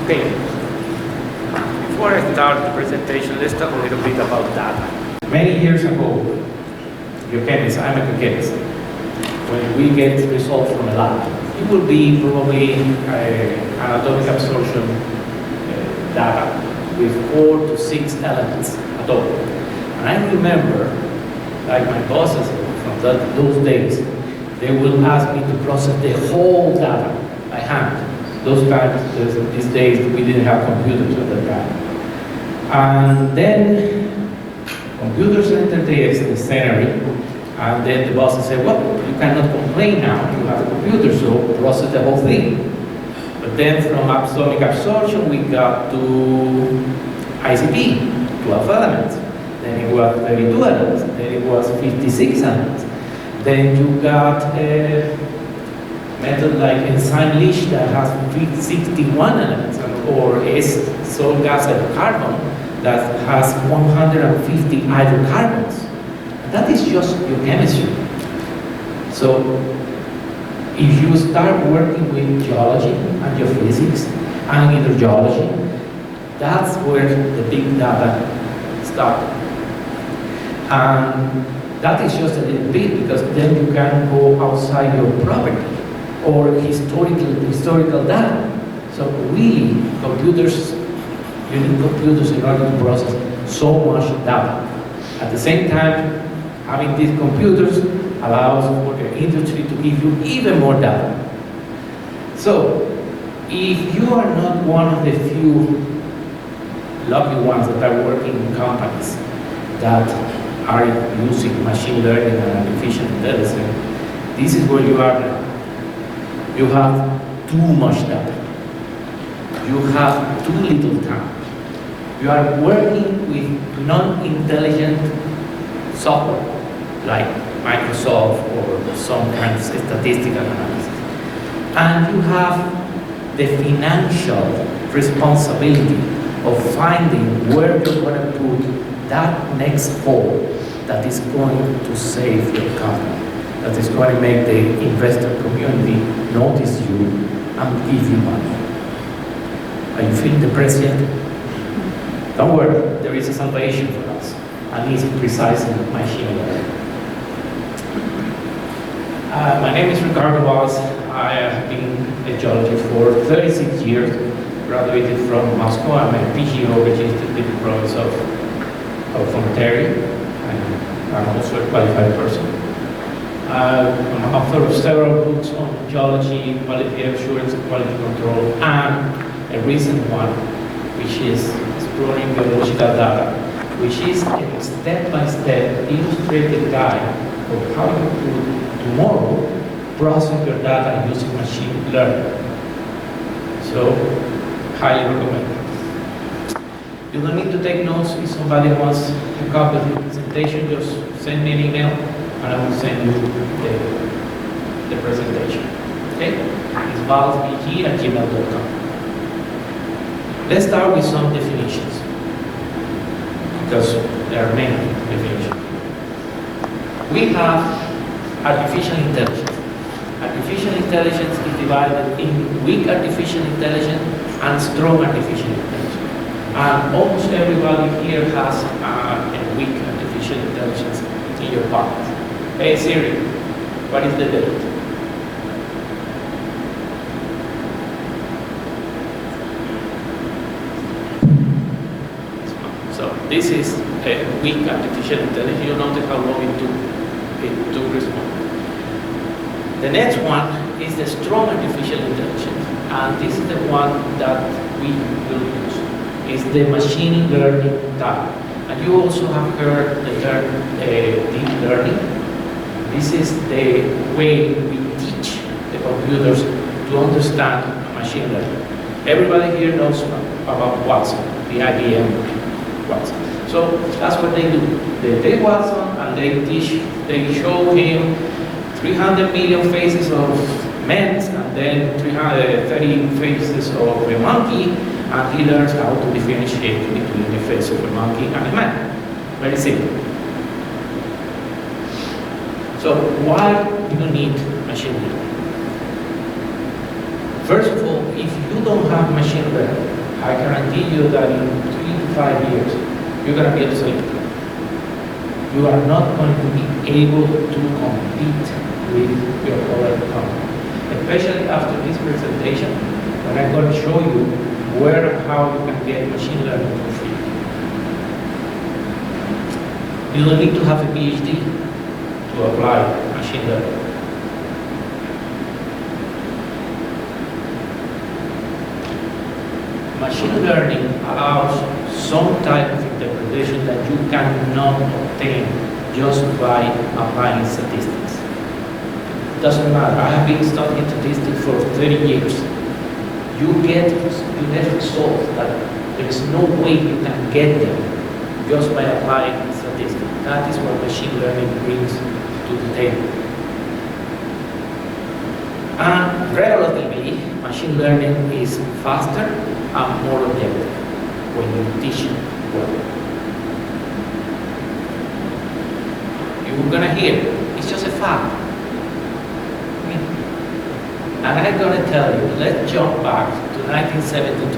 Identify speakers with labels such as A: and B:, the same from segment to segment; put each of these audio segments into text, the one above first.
A: Okay. Before I start the presentation, let's talk a little bit about data. Many years ago, biochemists, I'm a biochemist, when we get results from a lab, it will be probably an atomic absorption data with 4 to 6 elements at all. And I remember, like my bosses from those days, they will ask me to process the whole data by hand. Those times, these days, we didn't have computers at that time. And then computers entered the scenario, and then the bosses said, well, you cannot complain now, you have a computer, so process the whole thing. But then from atomic absorption, we got to ICP, 12 elements. Then it was 32 elements, then it was 56 elements. Then you got a method like enzyme leach that has 61 elements, or salt gas hydrocarbon that has 150 hydrocarbons. That is just biochemistry. So if you start working with geology and geophysics and hydrogeology, that's where the big data start. And that is just a little bit, because then you can go outside your property or historical data. So really, computers, you need computers in order to process so much data. At the same time, having these computers allows for the industry to give you even more data. So, if you are not one of the few lucky ones that are working in companies that are using machine learning and artificial intelligence, this is where you are now. You have too much data. You have too little time. You are working with non-intelligent software, like Microsoft or some kind of statistical analysis. And you have the financial responsibility of finding where you're going to put that next hole that is going to save your company, that is going to make the investor community notice you and give you money. Are you feeling depressed yet? Don't worry, there is a salvation for us, and it's precisely machine learning. My name is Ricardo Valls. I have been a geologist for 36 years, graduated from Moscow. I'm a PGO registered in the province of Ontario, and I'm also a qualified person. I'm author of several books on geology, quality assurance, and quality control, and a recent one, which is exploring geological data, which is a step-by-step illustrated guide of how you could tomorrow process your data using machine learning. So, highly recommend. You don't need to take notes. If somebody wants a copy of the presentation, just send me an email and I will send you the presentation. Okay? It's vallsbg@gmail.com. Let's start with some definitions, because there are many definitions. We have artificial intelligence. Artificial intelligence is divided in weak artificial intelligence and strong artificial intelligence. And almost everybody here has a weak artificial intelligence in your pocket. Hey Siri, what is the date? So this is a weak artificial intelligence. You notice how long it took to respond. The next one is the strong artificial intelligence, and this is the one that we will use. It's the machine learning type. And you also have heard the term deep learning. This is the way we teach the computers to understand machine learning. Everybody here knows about Watson, the IBM Watson. So that's what they do. They take Watson and they show him 300 million faces of men and then 330 faces of a monkey, and he learns how to differentiate between the face of a monkey and a man. Very simple. So why do you need machine learning? First of all, if you don't have machine learning, I guarantee you that in 3 to 5 years, you're going to be obsolete. You are not going to be able to compete with your other company. Especially after this presentation, when I'm going to show you where and how you can get machine learning for free. You don't need to have a PhD to apply machine learning. Machine learning allows some type of interpretation that you cannot obtain just by applying statistics. It doesn't matter. I have been studying statistics for 30 years. You get results that there is no way you can get them just by applying statistics. That is what machine learning brings to the table. And relatively, machine learning is faster and more objective when you teach it well. You're gonna hear, it's just a fact. And I'm gonna tell you, let's jump back to 1972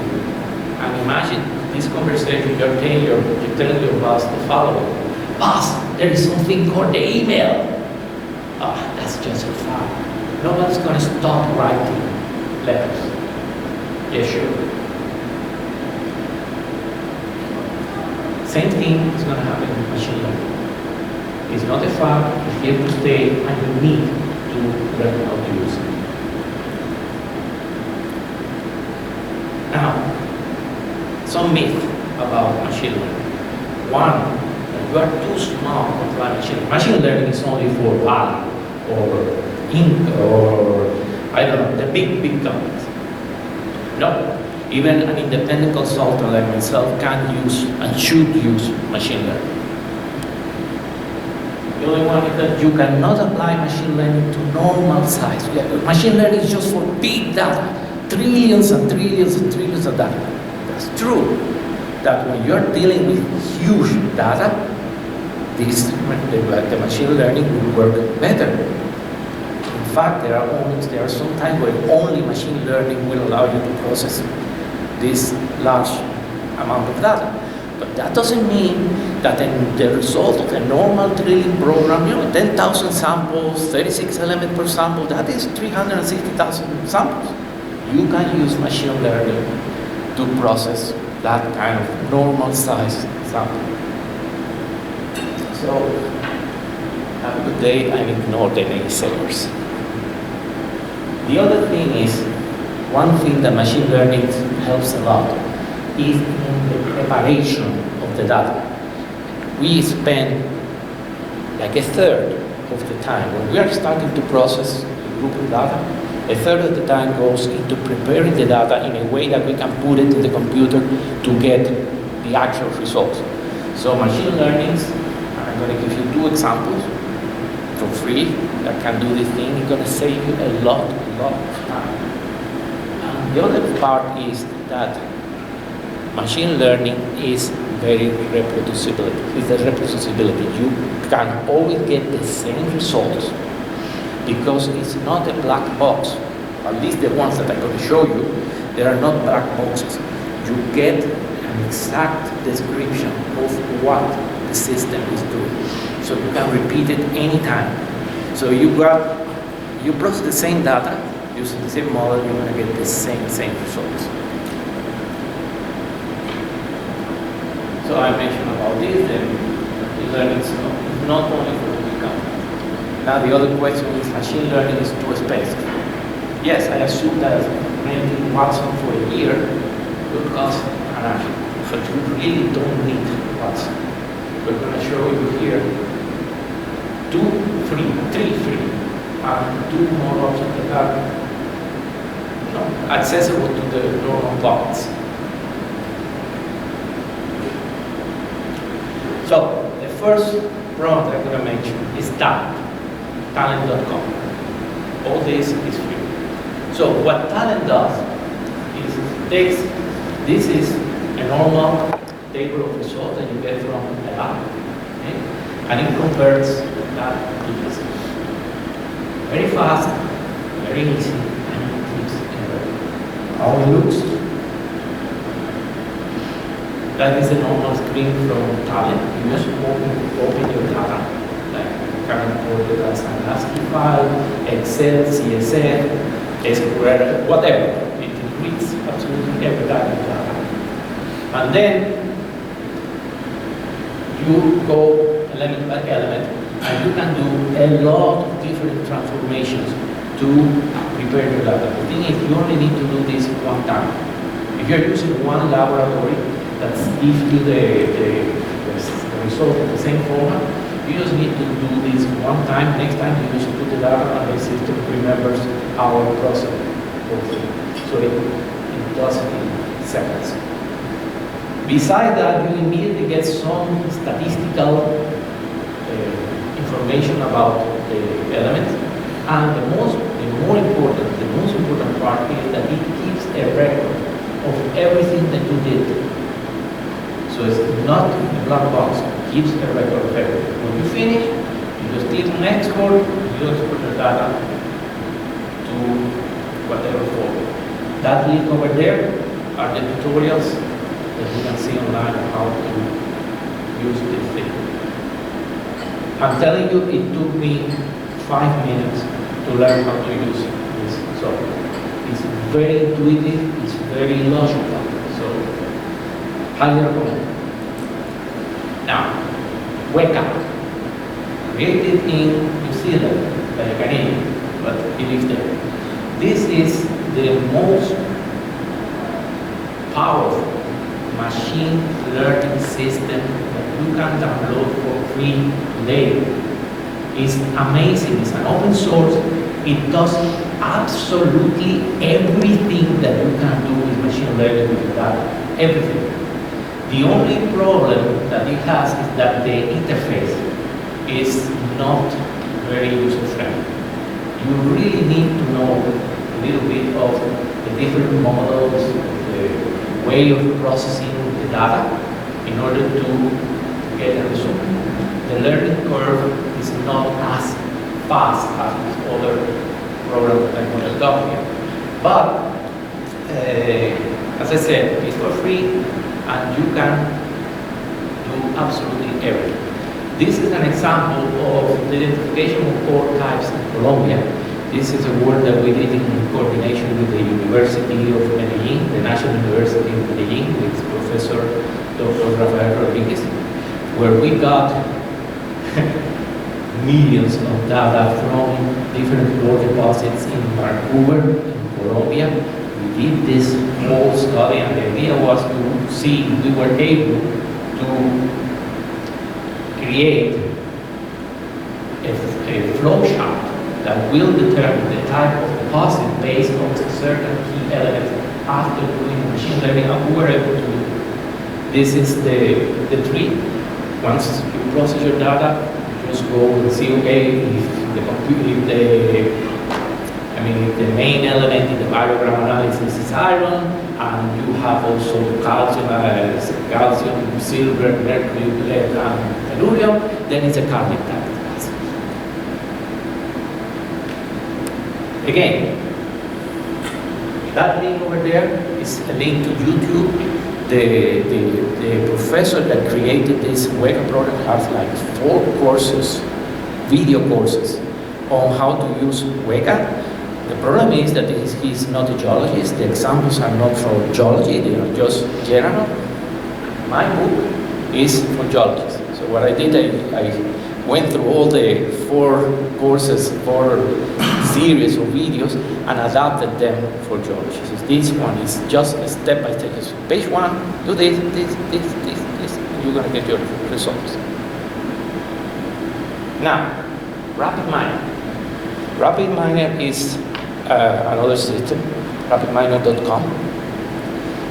A: and imagine this conversation you're telling your boss the following. Boss, there is something called the email. That's just a fact. Nobody's gonna stop writing letters. Yeah, sure. Same thing is going to happen with machine learning. It's not a fact, it's here to stay, and you need to learn how to use it. Now, some myth about machine learning. One, that you are too small to apply machine learning. Machine learning is only for Vale or Inc. or, I don't know, the big companies. No. Even an independent consultant like myself can use and should use machine learning. The only one is that you cannot apply machine learning to normal size. Machine learning is just for big data, trillions and trillions and trillions of data. That's true, that when you're dealing with huge data, the machine learning will work better. In fact, there are some times where only machine learning will allow you to process this large amount of data. But that doesn't mean that the result of a normal drilling program, 10,000 samples, 36 elements per sample, that is 360,000 samples. You can use machine learning to process that kind of normal size sample. So, have a good day and ignore the naysayers. The other thing is, one thing that machine learning helps a lot is in the preparation of the data. We spend like a third of the time, when we are starting to process a group of data, a third of the time goes into preparing the data in a way that we can put it in the computer to get the actual results. So machine learning, I'm going to give you 2 examples for free that can do this thing. It's going to save you a lot of time. The other part is that machine learning is very reproducibility. It's the reproducibility. You can always get the same results because it's not a black box. At least the ones that I'm going to show you, they are not black boxes. You get an exact description of what the system is doing. So you can repeat it anytime. So you process the same data, using the same model, you're going to get the same results. So I mentioned about this, then learning is not only for the company. Now the other question is, machine learning is too expensive. Yes, I assume that renting Watson for a year will cost an arm, but you really don't need Watson. We're going to show you here 2 free, 3 free, and 2 more options that are accessible to the normal bots. So the first product I'm going to mention is talent.com. All this is free. So what Talent does is it takes, this is a normal table of results that you get from a lab, okay? And it converts that to this. Very fast, very easy, and it keeps in how it looks. That is a normal screen from Talent. You just open your data, like current order as an ASCII file, Excel, CSV, SQL, whatever. It reads absolutely every data. And then you go element by element, and you can do a lot of different transformations to prepare your data. The thing is, you only need to do this one time. If you're using one laboratory that gives you the result in the same format, you just need to do this one time. Next time you just put the data and the system remembers how the process goes through. So it does it in seconds. Besides that, you immediately get some statistical information about the elements. And the most important part is that it keeps a record of everything that you did. So it's not a black box, it keeps a record of everything. When you finish, you just click on export, you export the data to whatever folder. That link over there are the tutorials that you can see online on how to use this thing. I'm telling you, it took me 5 minutes to learn how to use this software. It's very intuitive, it's very logical, so highly recommend. Now, Weka, created in New Zealand by a Canadian, but he lives there. This is the most powerful machine learning system that you can download for free today. It's amazing, it's an open source, it does absolutely everything that you can do with machine learning with your data, everything. The only problem that it has is that the interface is not very user-friendly. You really need to know a little bit of the different models, the way of processing the data in order to get a result. The learning curve is not as fast as with other programs that I'm going to talk here. But, as I said, it's for free and you can do absolutely everything. This is an example of the identification of core types in Colombia. This is a work that we did in coordination with the University of Medellin, the National University of Medellin, with Professor Dr. Rafael Rodriguez, where we got millions of data from different ore deposits in Vancouver, in Colombia. We did this whole study, and the idea was to see if we were able to create a flow chart that will determine the type of deposit based on certain key elements after doing machine learning, and we were able to do it. This is the tree. Once you process your data, you just go and see, okay, if the computer, if the main element in the biogram analysis is iron, and you have also calcium, silver, mercury, lead, and tellurium, then it's a carbon type. Again, that link over there is a link to YouTube. The professor that created this Weka program has like 4 courses, video courses, on how to use Weka. The problem is that he's not a geologist. The examples are not for geology, they are just general. My book is for geologists. So what I did, I went through all the 4 courses, 4 series of videos, and adapted them for geologists. So this one is just a step-by-step. Page 1, do this, and you're going to get your results. Now, RapidMiner. RapidMiner is another system, rapidminer.com.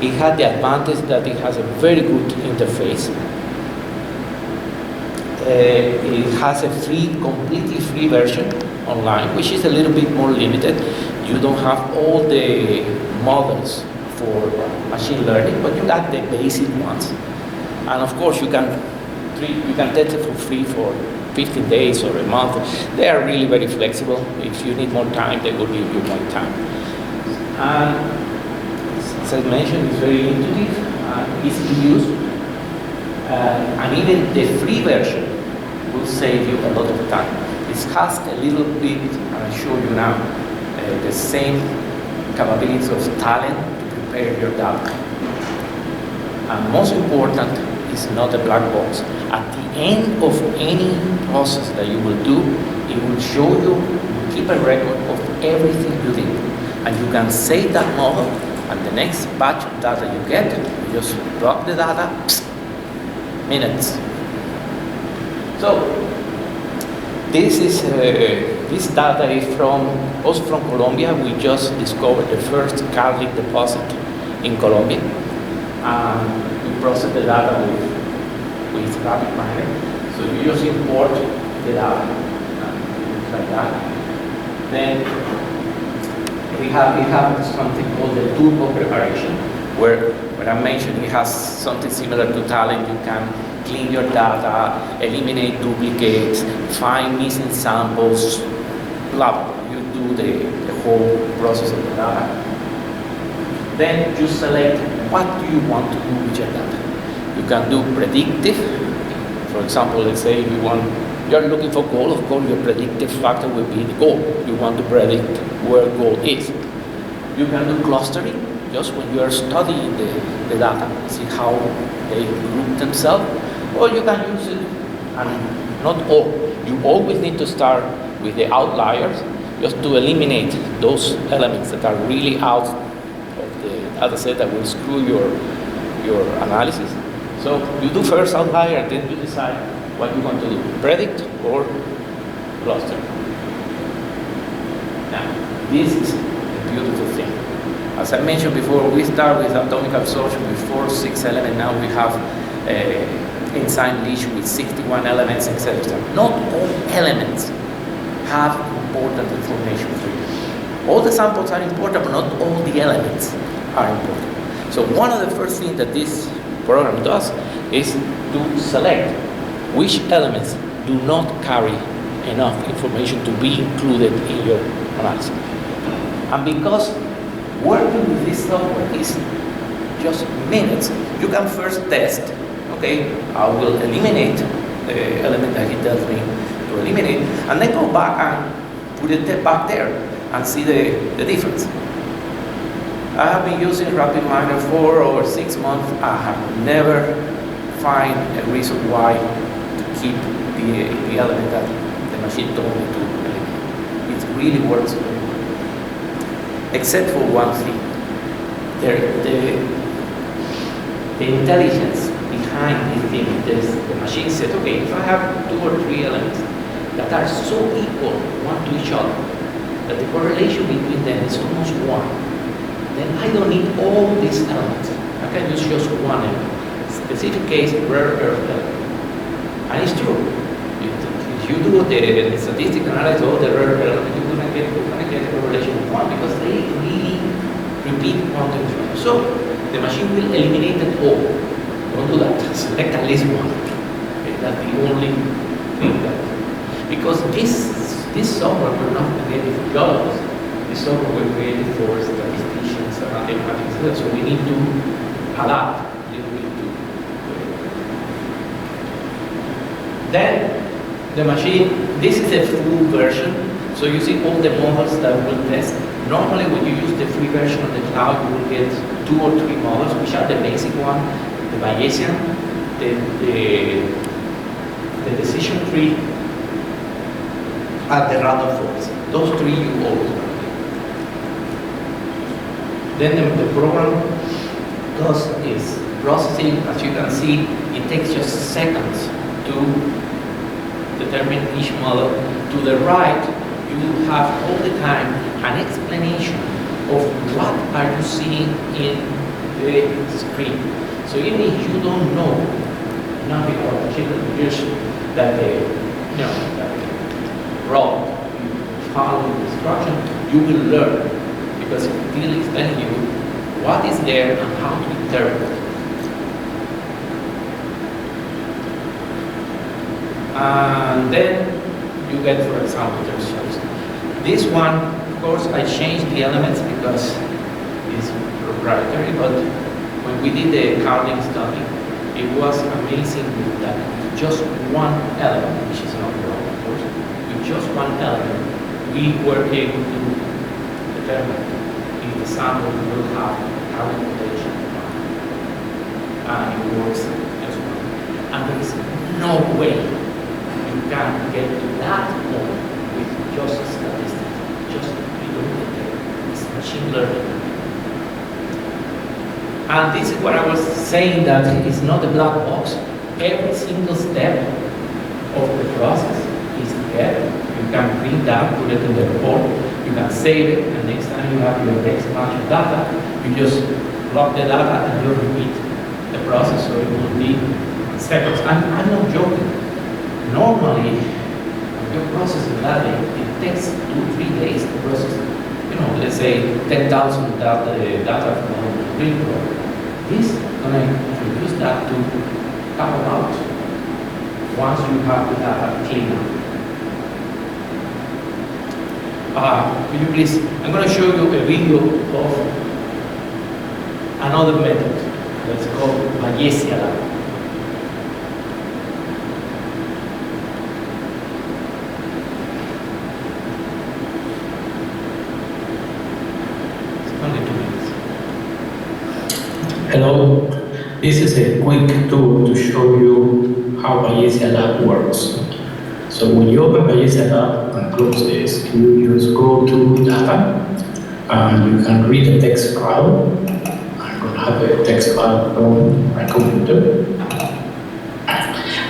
A: It had the advantage that it has a very good interface. It has a completely free version online, which is a little bit more limited. You don't have all the models for machine learning, but you got the basic ones. And of course, you can test it for free for 15 days or a month. They are really very flexible. If you need more time, they will give you more time. And As I mentioned, it's very intuitive, easy to use, and even the free version will save you a lot of time. It has a little bit, I'll show you now, the same capabilities of talent to prepare your data. And most important is not a black box. At the end of any process that you will do, it will show you, keep a record of everything you did. And you can save that model, and the next batch of data you get, you just drop the data, minutes. So, this data is also from Colombia. We just discovered the first garlic deposit in Colombia. We process the data with RapidMiner. So you just import the data, like that. Then we have something called the turbo preparation, where I mentioned it has something similar to Talent. You can clean your data, eliminate duplicates, find missing samples, blah, blah. You do the whole process of the data. Then you select what do you want to do with your data. You can do predictive. For example, let's say you're looking for goal. Of course, your predictive factor will be the goal. You want to predict where goal is. You can do clustering, just when you are studying the data, see how they group themselves. Or you can use it, and not all. You always need to start with the outliers, just to eliminate those elements that are really out of the data set that will screw your analysis. So you do first outlier, and then you decide what you want to do, predict or cluster. Now, this is a beautiful thing. As I mentioned before, we start with atomic absorption with 4, 6 elements. Now we have enzyme leach with 61 elements, etc. Not all elements have important information for you. All the samples are important, but not all the elements are important. So one of the first things that this program does is to select which elements do not carry enough information to be included in your analysis. And because working with this software is just minutes, you can first test, okay, I will eliminate the element that he tells me to eliminate, and then go back and put it back there and see the difference. I have been using RapidMiner for over 6 months. I have never find a reason why to keep the element that the machine told me to eliminate. It really works very well. Except for one thing. The intelligence behind this thing is the machine said, okay, if I have 2 or 3 elements that are so equal one to each other, that the correlation between them is almost 1, then I don't need all these elements. I can use just one element. Specific case, rare earth element. And it's true. If you do the statistical analysis of the rare earth element, you're going to get a correlation of 1 because they really repeat one to each other. So the machine will eliminate them all. Don't do that. Select at least 1. Okay, that's the only thing that. Because this software will not be created for geologists. This software will be created for statisticians and mathematics. So we need to adapt a little bit to it. Then the machine, this is a full version. So you see all the models that will test. Normally when you use the free version on the cloud, you will get 2 or 3 models, which are the basic one, the Bayesian, the decision tree, and the random forest. Those 3 you always want. Then the program does is processing. As you can see, it takes just seconds to determine each model. To the right, you will have all the time an explanation of what are you seeing in the screen. So even if you don't know nothing about the chicken, just that route you follow the instruction, you will learn. Because it really is telling you what is there and how to interpret. And then you get, for example, the results. This one, of course, I changed the elements because it's proprietary, but when we did the carding study, it was amazing that just one element, which is not wrong, of course, with just one element, we were able to determine if the sample will have carbon potential or not. And it works as well. And there is no way you can get to that point with just statistics. Just you don't get there. It's machine learning. And this is what I was saying, that it's not a black box. Every single step of the process is there. You can print that, put it in the report, you can save it, and next time you have your next batch of data, you just log the data and you repeat the process, so it will be seconds. I'm not joking. Normally, when you're processing data, it takes 2-3 days to process, let's say 10,000 data from a print program. This is going to reduce that to a couple hours once you have the data clean up. Will you please, I'm going to show you a video of another method that's called Bayesian Lab. It's only 2 minutes.
B: Hello, this is a quick tool to show you how Bayesian Lab works. So when you open Bayesian Lab and close this, you just go to data and you can read a text file. I'm going to have a text file from my computer.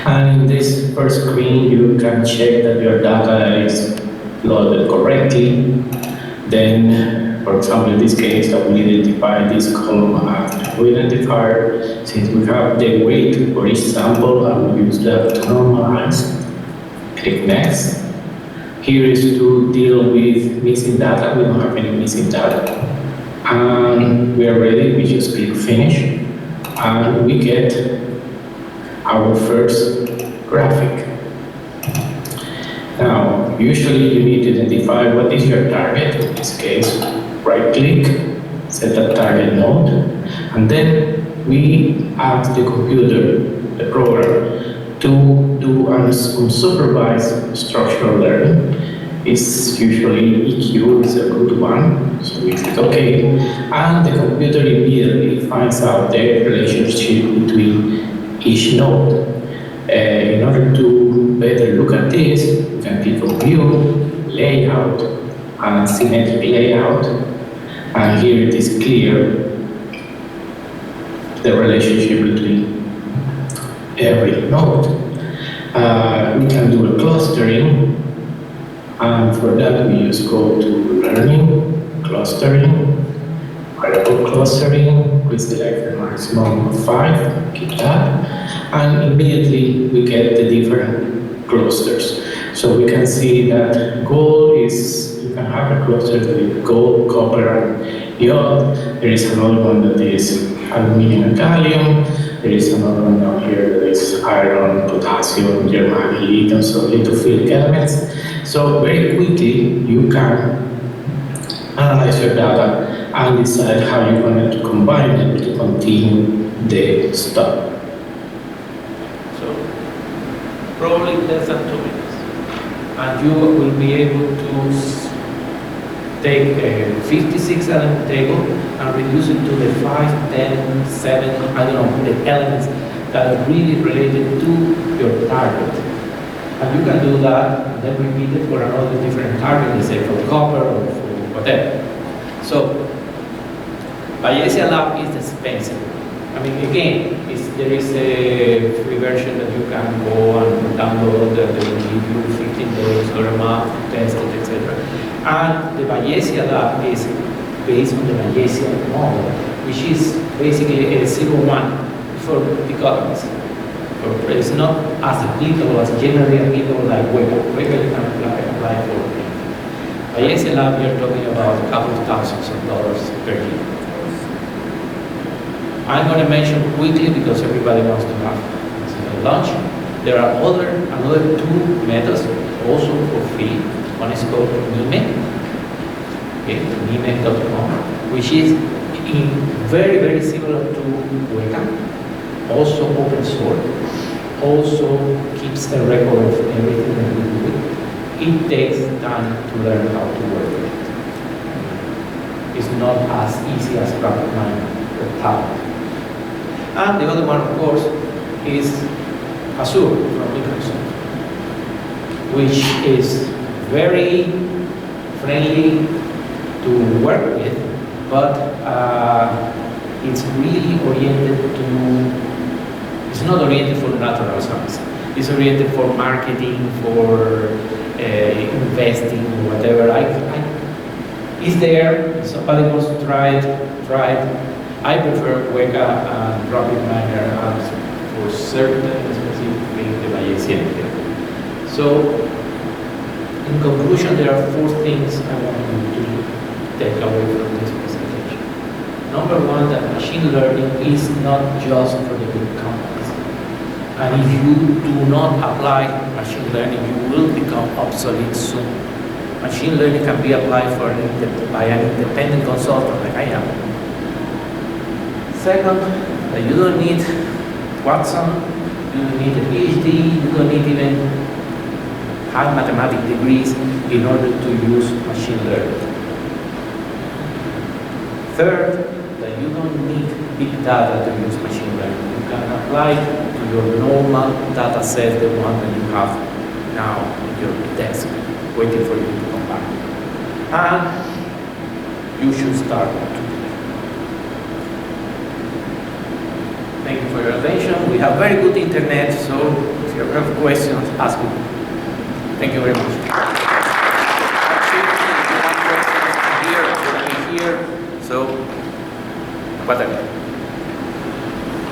B: And in this first screen, you can check that your data is loaded correctly. Then, for example, in this case, I will identify this column as the identifier. Since we have the weight for each sample, I will use that to normalize. Click Next. Here is to deal with missing data. We don't have any missing data. And we are ready. We just click Finish. And we get our first graphic. Now, usually you need to identify what is your target. In this case, right-click, set a target node, and then we ask the computer, the program, to do unsupervised structural learning. It's usually EQ is a good one, so we click OK, and the computer immediately finds out the relationship between each node. In order to better look at this, we can click on View, Layout, and Symmetric Layout, and here it is clear the relationship between every node. We can do a clustering, and for that we just go to Learning, Clustering, Variable Clustering, we select the maximum of 5, keep that, and immediately we get the different clusters. So we can see that gold is, you can have a cluster with gold, copper, and iod. There is another one that is aluminum and gallium. There is another one down here that is iron, potassium, germanium, lithium, so lithophilic elements. So very quickly you can analyze your data and decide how you're going to combine them to continue the study.
A: So probably less than 2 minutes. And you will be able to take a 56 element table and reduce it to the 5, 10, 7, I don't know, the elements that are really related to your target. And you can do that and then repeat it for another different target, let's say for copper or for whatever. So Bayesian Lab is expensive. I mean, again, there is a free version that you can go and download that they will give you 15 days or a month to test it, etc. And the Bayesian Lab is based on the Bayesian model, which is basically a 0-1 for dichotomies. It's not as applicable as generally applicable like Wega. Wega you can apply for anything. Bayesian Lab, you're talking about a couple of thousands of dollars per year. I'm going to mention quickly because everybody wants to have lunch. There are another 2 methods also for free. One is called Mime, okay, mime.com, which is very, very similar to Weka, also open source, also keeps a record of everything that we do. It takes time to learn how to work with it. It's not as easy as graphic miner or Power. And the other one, of course, is Azure from Microsoft, which is very friendly to work with, but it's really oriented to, it's not oriented for natural science. It's oriented for marketing, for investing, whatever. It's there, if somebody wants to try it. I prefer Weka and Graphic Miner as for certain specific things de Bayesian. So, in conclusion, there are 4 things I want you to take away from this presentation. Number 1, that machine learning is not just for the big companies. And if you do not apply machine learning, you will become obsolete soon. Machine learning can be applied by an independent consultant like I am. Second, that you don't need Watson, you don't need a PhD, you don't need even high mathematics degrees in order to use machine learning. Third, that you don't need big data to use machine learning. You can apply it to your normal data set, the one that you have now on your desk, waiting for you to come back. And you should start today. Thank you for your attention. We have very good internet, so if you have questions, ask me. Thank you very much. Here, so whatever.